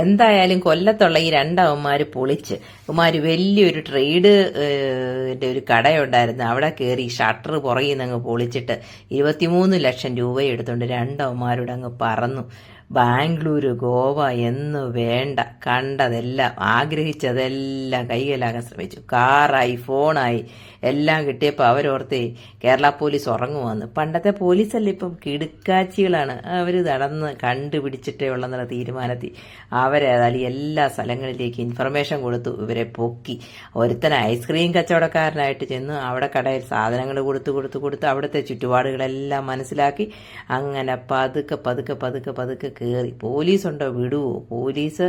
എന്തായാലും കൊല്ലത്തുള്ള ഈ രണ്ടവന്മാര് പൊളിച്ച് ഇവന്മാര് വലിയൊരു ട്രേഡ് ഒരു കടയുണ്ടായിരുന്നു. അവിടെ കയറി ഷട്ടർ പുറകിൽ നിന്ന് അങ്ങ് പൊളിച്ചിട്ട് 23 ലക്ഷം രൂപ എടുത്തുകൊണ്ട് രണ്ടവന്മാരോട് അങ്ങ് പറന്നു. ബാംഗ്ലൂര്, ഗോവ എന്ന് വേണ്ട, കണ്ടതെല്ലാം ആഗ്രഹിച്ചതെല്ലാം കൈകലാകാൻ ശ്രമിച്ചു. കാറായി, ഫോണായി എല്ലാം കിട്ടിയപ്പോൾ അവരോർത്തേ കേരള പോലീസ് ഉറങ്ങുവാന്ന്. പണ്ടത്തെ പോലീസല്ല, ഇപ്പം കിടുക്കാച്ചികളാണ്. അവർ നടന്ന് കണ്ടുപിടിച്ചിട്ടേ ഉള്ളെന്നുള്ള തീരുമാനത്തിൽ അവരേതായാലും എല്ലാ സ്ഥലങ്ങളിലേക്ക് ഇൻഫർമേഷൻ കൊടുത്തു. ഇവരെ പൊക്കി. ഒരുത്തന ഐസ്ക്രീം കച്ചവടക്കാരനായിട്ട് ചെന്ന് അവിടെ കടയിൽ സാധനങ്ങൾ കൊടുത്ത് അവിടുത്തെ ചുറ്റുപാടുകളെല്ലാം മനസ്സിലാക്കി അങ്ങനെ പതുക്കെ കയറി. പോലീസുണ്ടോ വിടുവോ? പോലീസ്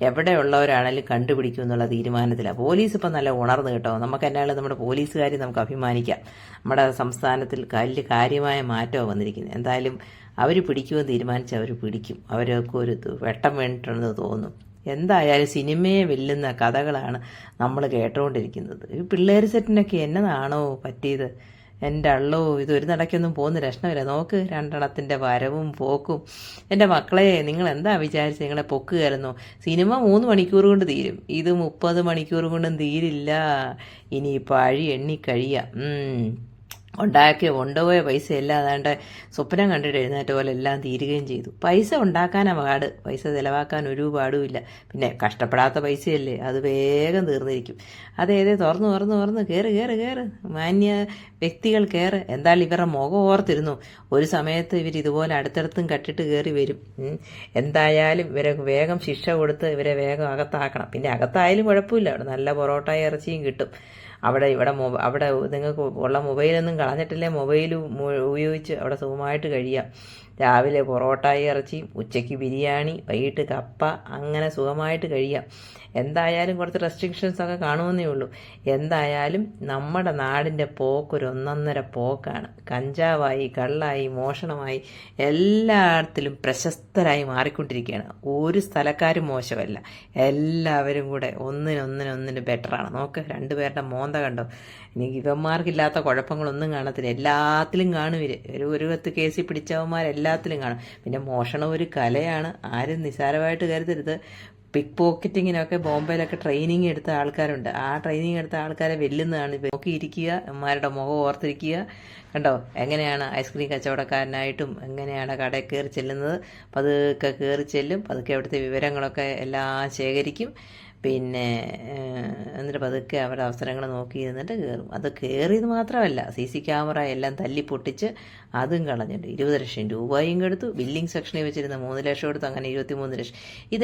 എവിടെയുള്ളവരാണെങ്കിലും കണ്ടുപിടിക്കും എന്നുള്ള തീരുമാനത്തിലാണ്. പോലീസ് ഇപ്പം നല്ല ഉണർന്നു കേട്ടോ. നമുക്ക് എന്നാലും നമ്മുടെ പോലീസുകാരെ നമുക്ക് അഭിമാനിക്കാം. നമ്മുടെ സംസ്ഥാനത്തിൽ വലിയ കാര്യമായ മാറ്റമാണ് വന്നിരിക്കുന്നത്. എന്തായാലും അവർ പിടിക്കുമെന്ന് തീരുമാനിച്ച് അവർ പിടിക്കും. അവരൊക്കെ ഒരു വെട്ടം വേണ്ടിട്ടുണ്ടെന്ന് തോന്നും. എന്തായാലും സിനിമയെ വെല്ലുന്ന കഥകളാണ് നമ്മൾ കേട്ടുകൊണ്ടിരിക്കുന്നത്. ഈ പിള്ളേർ സെറ്റിനൊക്കെ എന്നതാണോ പറ്റിയത്? എൻ്റെ അള്ളോ, ഇതൊരു നടക്കൊന്നും പോകുന്ന രക്ഷണമില്ല. നോക്ക്, രണ്ടെണ്ണത്തിൻ്റെ വരവും പോക്കും. എൻ്റെ മക്കളെ, നിങ്ങൾ എന്താ വിചാരിച്ച് നിങ്ങളെ പൊക്കുകയായിരുന്നു? സിനിമ 3 മണിക്കൂർ കൊണ്ട് തീരും, ഇത് 30 മണിക്കൂർ കൊണ്ടും തീരില്ല. ഇനി പഴി എണ്ണിക്കഴിയാം. കൊണ്ടുപോയ പൈസ എല്ലാം അതാണ്ട് സ്വപ്നം കണ്ടിട്ട് എഴുന്നേറ്റ പോലെ എല്ലാം തീരുകയും ചെയ്തു. പൈസ ഉണ്ടാക്കാനാ പാട്, പൈസ ചിലവാക്കാൻ ഒരു പാടുമില്ല. പിന്നെ കഷ്ടപ്പെടാത്ത പൈസയല്ലേ, അത് വേഗം തീർന്നിരിക്കും. തുറന്ന് കയറ് മാന്യ വ്യക്തികൾ കയറ്. എന്തായാലും ഇവരുടെ മുഖം ഓർത്തിരുന്നു. ഒരു സമയത്ത് ഇതുപോലെ അടുത്തടുത്തും കട്ടിട്ട് കയറി വരും. എന്തായാലും ഇവരെ വേഗം ശിക്ഷ കൊടുത്ത് ഇവരെ വേഗം അകത്താക്കണം. പിന്നെ അകത്തായാലും കുഴപ്പമില്ല, അവിടെ നല്ല പൊറോട്ട ഇറച്ചിയും കിട്ടും. അവിടെ നിങ്ങൾക്ക് ഉള്ള മൊബൈലൊന്നും കളഞ്ഞിട്ടില്ലേ, മൊബൈൽ ഉപയോഗിച്ച് അവിടെ സുഖമായിട്ട് കഴിയാം. രാവിലെ പൊറോട്ട ഇറച്ചിയും, ഉച്ചയ്ക്ക് ബിരിയാണി, വൈകിട്ട് കപ്പ, അങ്ങനെ സുഖമായിട്ട് കഴിയാം. എന്തായാലും കുറച്ച് റെസ്ട്രിക്ഷൻസ് ഒക്കെ കാണുമെന്നേ ഉള്ളൂ. എന്തായാലും നമ്മുടെ നാടിൻ്റെ പോക്കൊരു ഒന്നൊന്നര പോക്കാണ്. കഞ്ചാവായി, കള്ളായി, മോഷണമായി എല്ലാത്തിലും പ്രശസ്തരായി മാറിക്കൊണ്ടിരിക്കുകയാണ്. ഒരു സ്ഥലക്കാരും മോശമല്ല, എല്ലാവരും കൂടെ ഒന്നിനൊന്നിന് ബെറ്ററാണ്. നോക്ക്, രണ്ടുപേരുടെ മോന്ത കണ്ടോ? ഇനി ഇവന്മാർക്കില്ലാത്ത കുഴപ്പങ്ങളൊന്നും കാണത്തില്ല, എല്ലാത്തിലും കാണും ഇവര്. ഒരു 10 കേസിൽ പിടിച്ചവന്മാരെല്ലാത്തിലും കാണും. പിന്നെ മോഷണം ഒരു കലയാണ്, ആരും നിസ്സാരമായിട്ട് കരുതരുത്. പിക്ക് പോക്കറ്റിങ്ങിനൊക്കെ ബോംബെയിലൊക്കെ ട്രെയിനിങ് എടുത്ത ആൾക്കാരുണ്ട്. ആ ട്രെയിനിങ് എടുത്ത ആൾക്കാരെ വെല്ലുന്നതാണ്. നോക്കിയിരിക്കുക, അമ്മമാരുടെ മുഖം ഓർത്തിരിക്കുക. കണ്ടോ എങ്ങനെയാണ് ഐസ്ക്രീം കച്ചവടക്കാരനായിട്ടും എങ്ങനെയാണ് കടയിൽ കയറി ചെല്ലുന്നത്. പതുക്കെ കയറി ചെല്ലും, പതുക്കെ അവിടുത്തെ വിവരങ്ങളൊക്കെ എല്ലാം ശേഖരിക്കും. പിന്നെ എന്നിട്ട് പതുക്കെ അവരുടെ അവസരങ്ങൾ നോക്കി ഇരുന്നിട്ട് കയറും. അത് കയറിയത് മാത്രമല്ല, CC ക്യാമറ എല്ലാം തല്ലി പൊട്ടിച്ച് അതും കളഞ്ഞിട്ട് 20 ലക്ഷം രൂപയും കൊടുത്തു. ബില്ലിംഗ് സെക്ഷനിൽ വെച്ചിരുന്ന 3 ലക്ഷം കൊടുത്തു. അങ്ങനെ 23 ലക്ഷം. ഇത്